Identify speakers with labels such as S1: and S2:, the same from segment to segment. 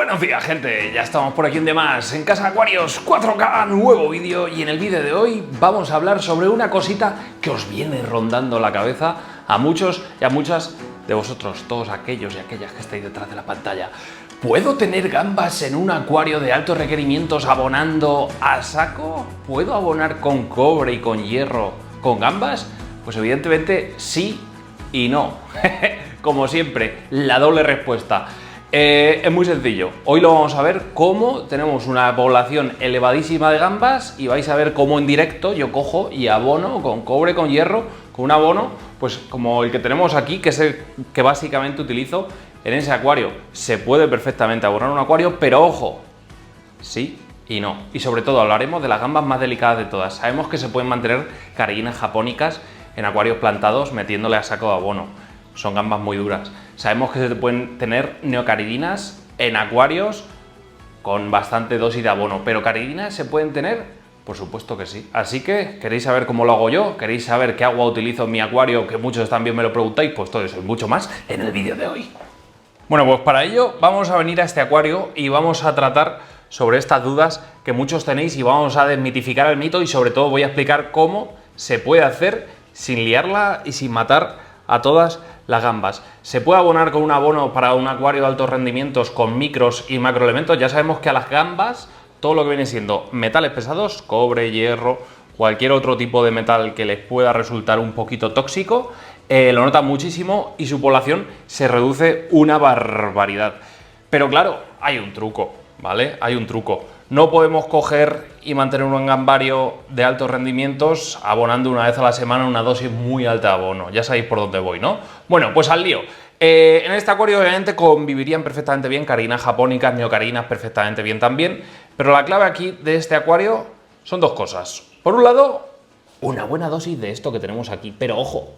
S1: Buenos días, gente, ya estamos por aquí un día más en Casa Acuarios 4K, nuevo vídeo, y en el vídeo de hoy vamos a hablar sobre una cosita que os viene rondando la cabeza a muchos y a muchas de vosotros, todos aquellos y aquellas que estáis detrás de la pantalla. ¿Puedo tener gambas en un acuario de altos requerimientos abonando a saco? ¿Puedo abonar con cobre y con hierro con gambas? Pues evidentemente sí y no. Como siempre, la doble respuesta. Es muy sencillo. Hoy lo vamos a ver cómo tenemos una población elevadísima de gambas y vais a ver cómo en directo yo cojo y abono con cobre, con hierro, con un abono pues como el que tenemos aquí, que es el que básicamente utilizo en ese acuario. Se puede perfectamente abonar un acuario, pero ojo, sí y no. Y sobre todo hablaremos de las gambas más delicadas de todas. Sabemos que se pueden mantener carilinas japónicas en acuarios plantados metiéndole a saco de abono. Son gambas muy duras. Sabemos que se pueden tener neocaridinas en acuarios con bastante dosis de abono, pero caridinas se pueden tener, por supuesto que sí. Así que, ¿queréis saber cómo lo hago yo? ¿Queréis saber qué agua utilizo en mi acuario? Que muchos también me lo preguntáis. Pues todo eso y mucho más en el vídeo de hoy. Bueno, pues para ello vamos a venir a este acuario y vamos a tratar sobre estas dudas que muchos tenéis y vamos a desmitificar el mito y sobre todo voy a explicar cómo se puede hacer sin liarla y sin matar a todas las gambas. ¿Se puede abonar con un abono para un acuario de altos rendimientos con micros y macroelementos? Ya sabemos que a las gambas todo lo que viene siendo metales pesados, cobre, hierro, cualquier otro tipo de metal que les pueda resultar un poquito tóxico, lo notan muchísimo y su población se reduce una barbaridad. Pero claro, hay un truco, ¿vale? Hay un truco. No podemos coger y mantener un gambario de altos rendimientos abonando una vez a la semana una dosis muy alta de abono. Ya sabéis por dónde voy, ¿no? Bueno, pues al lío. En este acuario obviamente convivirían perfectamente bien carinas japónicas, neocarinas perfectamente bien también, pero la clave aquí de este acuario son dos cosas. Por un lado, una buena dosis de esto que tenemos aquí, pero ojo,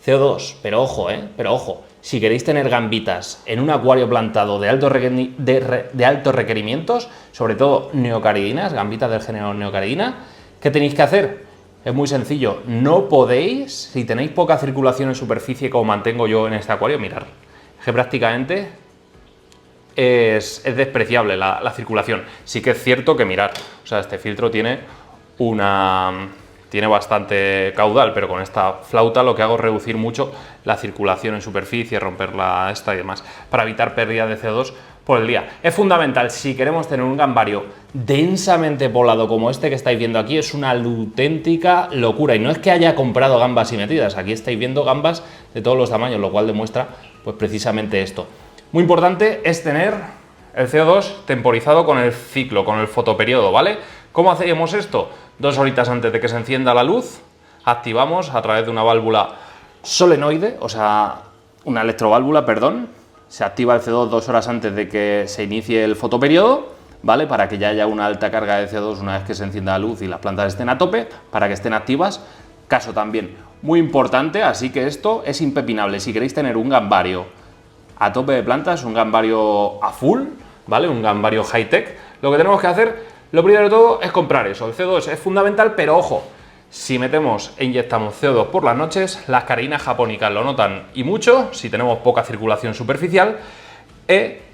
S1: CO2, pero ojo, si queréis tener gambitas en un acuario plantado de altos requerimientos, sobre todo neocaridinas, gambitas del género neocaridina, ¿qué tenéis que hacer? Es muy sencillo, no podéis, si tenéis poca circulación en superficie como mantengo yo en este acuario, mirad, que prácticamente es despreciable la circulación. Sí que es cierto que mirad, o sea, este filtro tiene bastante caudal, pero con esta flauta lo que hago es reducir mucho la circulación en superficie, romperla esta y demás, para evitar pérdida de CO2 por el día. Es fundamental, si queremos tener un gambario densamente poblado como este que estáis viendo aquí, es una auténtica locura. Y no es que haya comprado gambas y metidas, aquí estáis viendo gambas de todos los tamaños, lo cual demuestra pues precisamente esto. Muy importante es tener el CO2 temporizado con el ciclo, con el fotoperiodo, ¿vale? ¿Cómo hacemos esto? 2 horitas antes de que se encienda la luz, activamos a través de una válvula solenoide, o sea, una electroválvula, perdón, se activa el CO2 2 horas antes de que se inicie el fotoperiodo, ¿vale? Para que ya haya una alta carga de CO2 una vez que se encienda la luz y las plantas estén a tope, para que estén activas. Caso también muy importante, así que esto es impepinable. Si queréis tener un gambario a tope de plantas, un gambario a full, ¿vale? Un gambario high-tech, lo que tenemos que hacer, lo primero de todo es comprar eso. El CO2 es fundamental, pero ojo, si metemos e inyectamos CO2 por las noches, las carinas japónicas lo notan y mucho, si tenemos poca circulación superficial,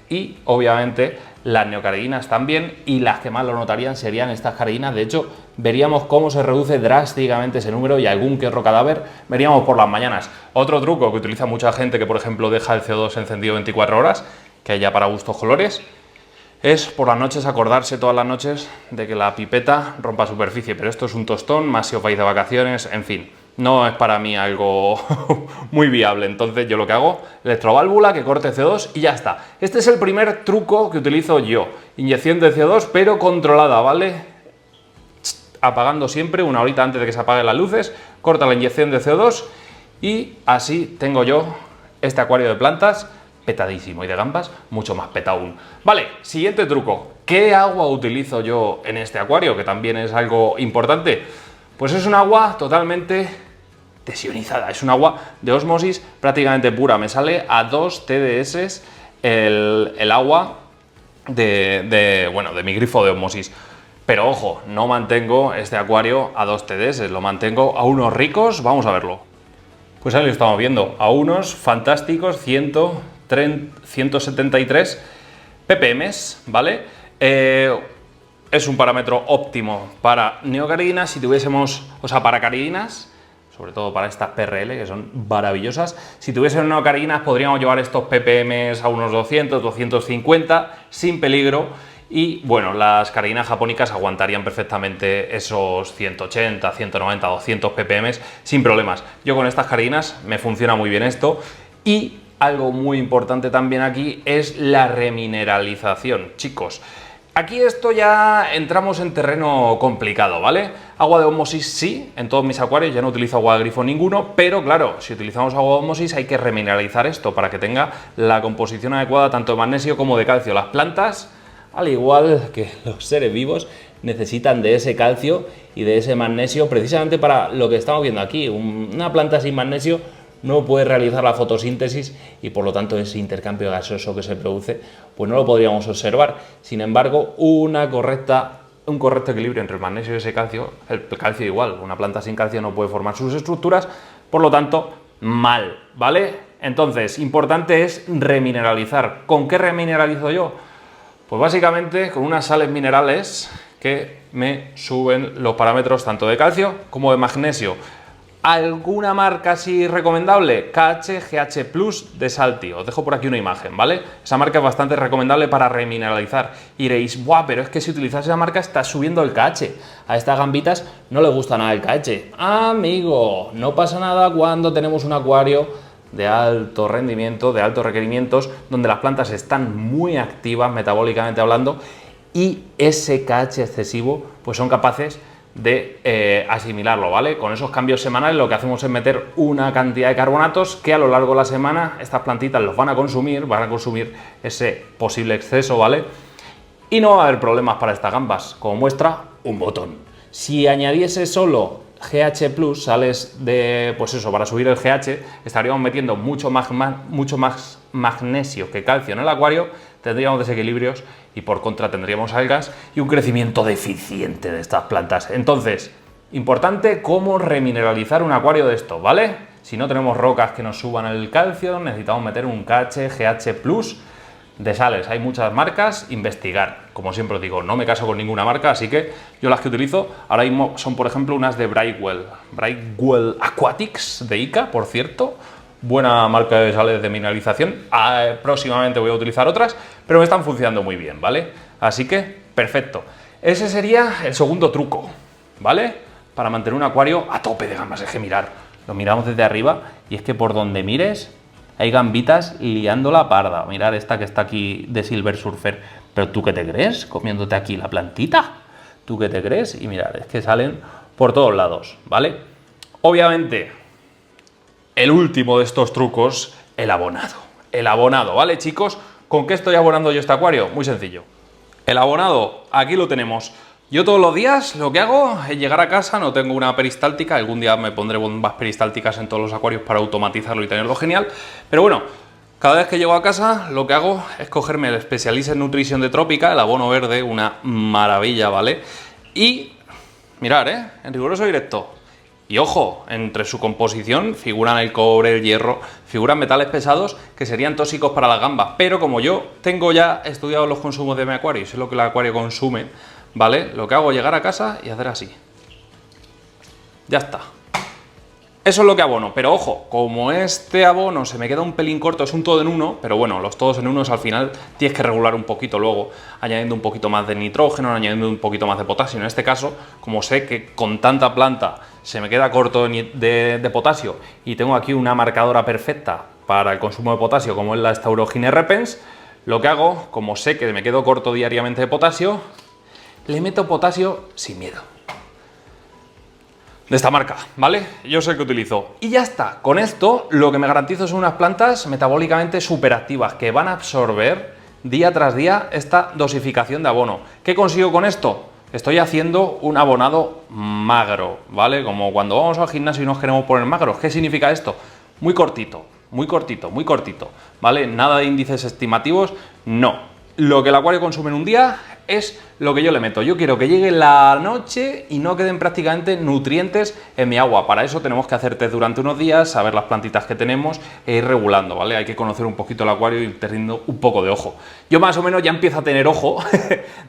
S1: y obviamente las neocaridinas también, y las que más lo notarían serían estas caridinas. De hecho, veríamos cómo se reduce drásticamente ese número y algún que otro cadáver veríamos por las mañanas. Otro truco que utiliza mucha gente que, por ejemplo, deja el CO2 encendido 24 horas, que haya para gustos colores, es por las noches acordarse todas las noches de que la pipeta rompa superficie, pero esto es un tostón, más si os vais de vacaciones, en fin, no es para mí algo muy viable. Entonces yo lo que hago, electroválvula que corte CO2 y ya está. Este es el primer truco que utilizo yo, inyección de CO2 pero controlada, ¿vale? Apagando siempre una horita antes de que se apaguen las luces, corta la inyección de CO2 y así tengo yo este acuario de plantas petadísimo y de gambas mucho más petado aún. Vale, siguiente truco. ¿Qué agua utilizo yo en este acuario? Que también es algo importante. Pues es un agua totalmente desionizada. Es un agua de ósmosis prácticamente pura. Me sale a 2 TDS el agua de mi grifo de ósmosis. Pero ojo, no mantengo este acuario a 2 TDS, lo mantengo a unos ricos, vamos a verlo. Pues ahí lo estamos viendo, a unos fantásticos 173 ppm, ¿vale? Es un parámetro óptimo para neocaridinas. Si tuviésemos, o sea, para caridinas, sobre todo para estas PRL, que son maravillosas, si tuviésemos neocaridinas podríamos llevar estos ppm a unos 200, 250, sin peligro. Y bueno, las caridinas japónicas aguantarían perfectamente esos 180, 190, 200 ppm sin problemas. Yo con estas caridinas me funciona muy bien esto. Y algo muy importante también aquí es la remineralización, chicos. Aquí esto ya entramos en terreno complicado, ¿vale? Agua de ósmosis sí, en todos mis acuarios ya no utilizo agua de grifo ninguno, pero claro, si utilizamos agua de ósmosis hay que remineralizar esto para que tenga la composición adecuada tanto de magnesio como de calcio. Las plantas, al igual que los seres vivos, necesitan de ese calcio y de ese magnesio precisamente para lo que estamos viendo aquí. Una planta sin magnesio no puede realizar la fotosíntesis y por lo tanto ese intercambio gaseoso que se produce pues no lo podríamos observar. Sin embargo, un correcto equilibrio entre el magnesio y ese calcio, el calcio igual, una planta sin calcio no puede formar sus estructuras, por lo tanto, mal, ¿vale? Entonces, importante es remineralizar. ¿Con qué remineralizo yo? Pues básicamente con unas sales minerales que me suben los parámetros tanto de calcio como de magnesio. ¿Alguna marca así recomendable? KH, GH Plus de Salty. Os dejo por aquí una imagen, ¿vale? Esa marca es bastante recomendable para remineralizar. Y diréis, ¡buah! Pero es que si utilizas esa marca estás subiendo el KH. A estas gambitas no les gusta nada el KH. Amigo, no pasa nada cuando tenemos un acuario de alto rendimiento, de altos requerimientos, donde las plantas están muy activas metabólicamente hablando y ese KH excesivo pues son capaces de asimilarlo, ¿vale? Con esos cambios semanales lo que hacemos es meter una cantidad de carbonatos que a lo largo de la semana estas plantitas los van a consumir ese posible exceso, ¿vale? Y no va a haber problemas para estas gambas, como muestra un botón. Si añadiese solo GH Plus, sales de, pues eso, para subir el GH, estaríamos metiendo mucho más magnesio que calcio en el acuario, tendríamos desequilibrios y por contra tendríamos algas y un crecimiento deficiente de estas plantas. Entonces, importante cómo remineralizar un acuario de esto, ¿vale? Si no tenemos rocas que nos suban el calcio, necesitamos meter un KH, GH Plus de sales. Hay muchas marcas, investigar. Como siempre os digo, no me caso con ninguna marca, así que yo las que utilizo ahora mismo son, por ejemplo, unas de Brightwell Aquatics de ICA, por cierto. Buena marca de sales de mineralización. Próximamente voy a utilizar otras, pero me están funcionando muy bien, ¿vale? Así que, perfecto. Ese sería el segundo truco, ¿vale? Para mantener un acuario a tope de gambas. Es que mirar, lo miramos desde arriba y es que por donde mires hay gambitas liando la parda. Mirad esta que está aquí de Silver Surfer. ¿Pero tú qué te crees? Comiéndote aquí la plantita. ¿Tú qué te crees? Y mirad, es que salen por todos lados, ¿vale? Obviamente, el último de estos trucos, el abonado. El abonado, ¿vale, chicos? ¿Con qué estoy abonando yo este acuario? Muy sencillo. El abonado, aquí lo tenemos. Yo todos los días lo que hago es llegar a casa, no tengo una peristáltica, algún día me pondré bombas peristálticas en todos los acuarios para automatizarlo y tenerlo genial, pero bueno, cada vez que llego a casa lo que hago es cogerme el Specialist Nutrition de Trópica, el abono verde, una maravilla, ¿vale? Y mirad, en riguroso directo. Y ojo, entre su composición figuran el cobre, el hierro, figuran metales pesados que serían tóxicos para las gambas, pero como yo tengo ya estudiado los consumos de mi acuario y sé lo que el acuario consume, ¿vale? Lo que hago es llegar a casa y hacer así. Ya está. Eso es lo que abono, pero ojo, como este abono se me queda un pelín corto, es un todo en uno, pero bueno, los todos en unos al final tienes que regular un poquito luego, añadiendo un poquito más de nitrógeno, añadiendo un poquito más de potasio. En este caso, como sé que con tanta planta se me queda corto de potasio y tengo aquí una marcadora perfecta para el consumo de potasio, como es la Staurogine repens, lo que hago, como sé que me quedo corto diariamente de potasio, le meto potasio sin miedo. De esta marca, ¿vale? Yo sé que utilizo. Y ya está. Con esto lo que me garantizo son unas plantas metabólicamente superactivas que van a absorber día tras día esta dosificación de abono. ¿Qué consigo con esto? Estoy haciendo un abonado magro, ¿vale? Como cuando vamos al gimnasio y nos queremos poner magros. ¿Qué significa esto? Muy cortito, muy cortito, muy cortito, ¿vale? Nada de índices estimativos, no. Lo que el acuario consume en un día, es lo que yo le meto. Yo quiero que llegue la noche y no queden prácticamente nutrientes en mi agua. Para eso tenemos que hacer test durante unos días, saber las plantitas que tenemos e ir regulando, ¿vale? Hay que conocer un poquito el acuario y ir teniendo un poco de ojo. Yo más o menos ya empiezo a tener ojo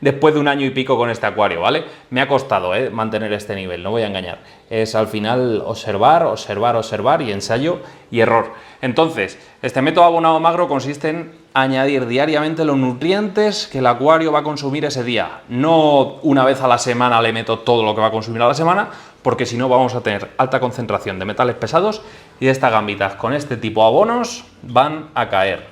S1: después de un año y pico con este acuario, ¿vale? Me ha costado mantener este nivel, no voy a engañar. Es al final observar, observar, observar y ensayo y error. Entonces, este método abonado magro consiste en añadir diariamente los nutrientes que el acuario va a consumir ese día. No una vez a la semana le meto todo lo que va a consumir a la semana, porque si no vamos a tener alta concentración de metales pesados y estas gambitas con este tipo de abonos van a caer.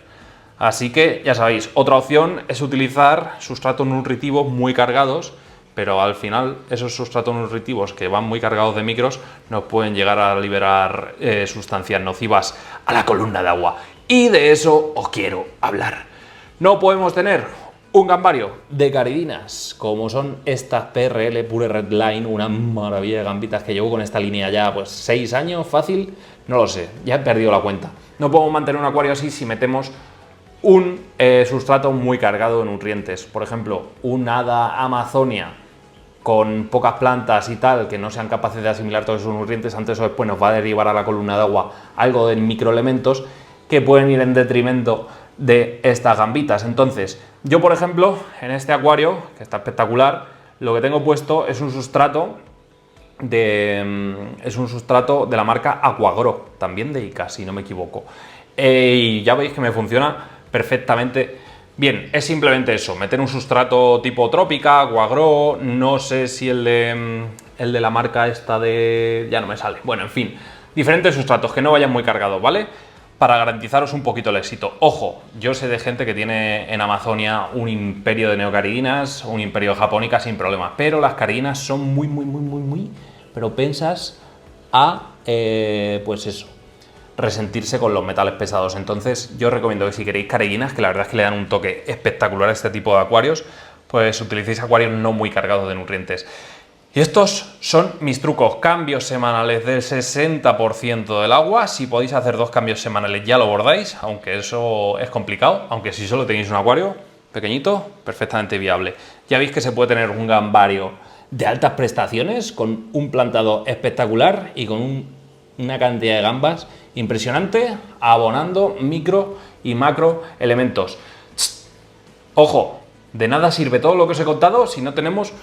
S1: Así que ya sabéis, otra opción es utilizar sustratos nutritivos muy cargados, pero al final esos sustratos nutritivos que van muy cargados de micros nos pueden llegar a liberar sustancias nocivas a la columna de agua. Y de eso os quiero hablar. No podemos tener un gambario de caridinas, como son estas PRL Pure Red Line, una maravilla de gambitas que llevo con esta línea ya pues 6 años, fácil, no lo sé, ya he perdido la cuenta. No podemos mantener un acuario así si metemos un sustrato muy cargado de nutrientes. Por ejemplo, un hada Amazonia con pocas plantas y tal, que no sean capaces de asimilar todos esos nutrientes, antes o después nos va a derivar a la columna de agua algo de microelementos que pueden ir en detrimento de estas gambitas. Entonces, yo por ejemplo, en este acuario, que está espectacular, lo que tengo puesto es un sustrato de la marca Aquagro, también de ICA, si no me equivoco. Y ya veis que me funciona perfectamente bien. Es simplemente eso, meter un sustrato tipo Trópica, Aquagro, no sé si el de la marca esta de... ya no me sale. Bueno, en fin, diferentes sustratos que no vayan muy cargados, ¿vale? Para garantizaros un poquito el éxito. Ojo, yo sé de gente que tiene en Amazonia un imperio de neocaridinas, un imperio de japónica sin problemas, pero las caridinas son muy propensas a, pues eso, resentirse con los metales pesados. Entonces yo os recomiendo que si queréis caridinas, que la verdad es que le dan un toque espectacular a este tipo de acuarios, pues utilicéis acuarios no muy cargados de nutrientes. Y estos son mis trucos: cambios semanales del 60% del agua. Si podéis hacer 2 cambios semanales ya lo bordáis, aunque eso es complicado, aunque si solo tenéis un acuario pequeñito, perfectamente viable. Ya veis que se puede tener un gambario de altas prestaciones, con un plantado espectacular y con una cantidad de gambas impresionante, abonando micro y macro elementos. Ojo, de nada sirve todo lo que os he contado si no tenemos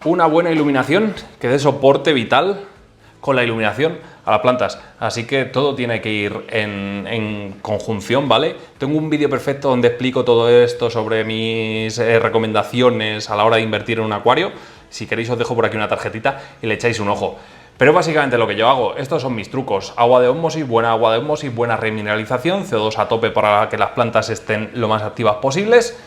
S1: una buena iluminación que dé soporte vital con la iluminación a las plantas. Así que todo tiene que ir en conjunción, ¿vale? Tengo un vídeo perfecto donde explico todo esto sobre mis recomendaciones a la hora de invertir en un acuario. Si queréis os dejo por aquí una tarjetita y le echáis un ojo. Pero básicamente lo que yo hago, estos son mis trucos: agua de ósmosis, buena remineralización, CO2 a tope para que las plantas estén lo más activas posibles,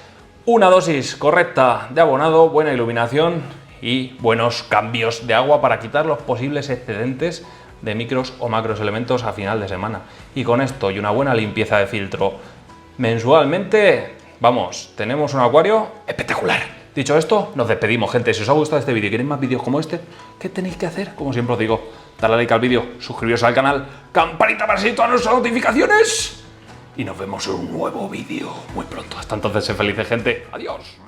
S1: una dosis correcta de abonado, buena iluminación y buenos cambios de agua para quitar los posibles excedentes de micros o macros elementos a final de semana. Y con esto y una buena limpieza de filtro mensualmente, vamos, tenemos un acuario espectacular. Dicho esto, nos despedimos, gente. Si os ha gustado este vídeo y queréis más vídeos como este, ¿qué tenéis que hacer? Como siempre os digo, darle like al vídeo, suscribiros al canal, campanita para seguir todas nuestras notificaciones y nos vemos en un nuevo vídeo muy pronto. Hasta entonces, sed felices, gente. Adiós.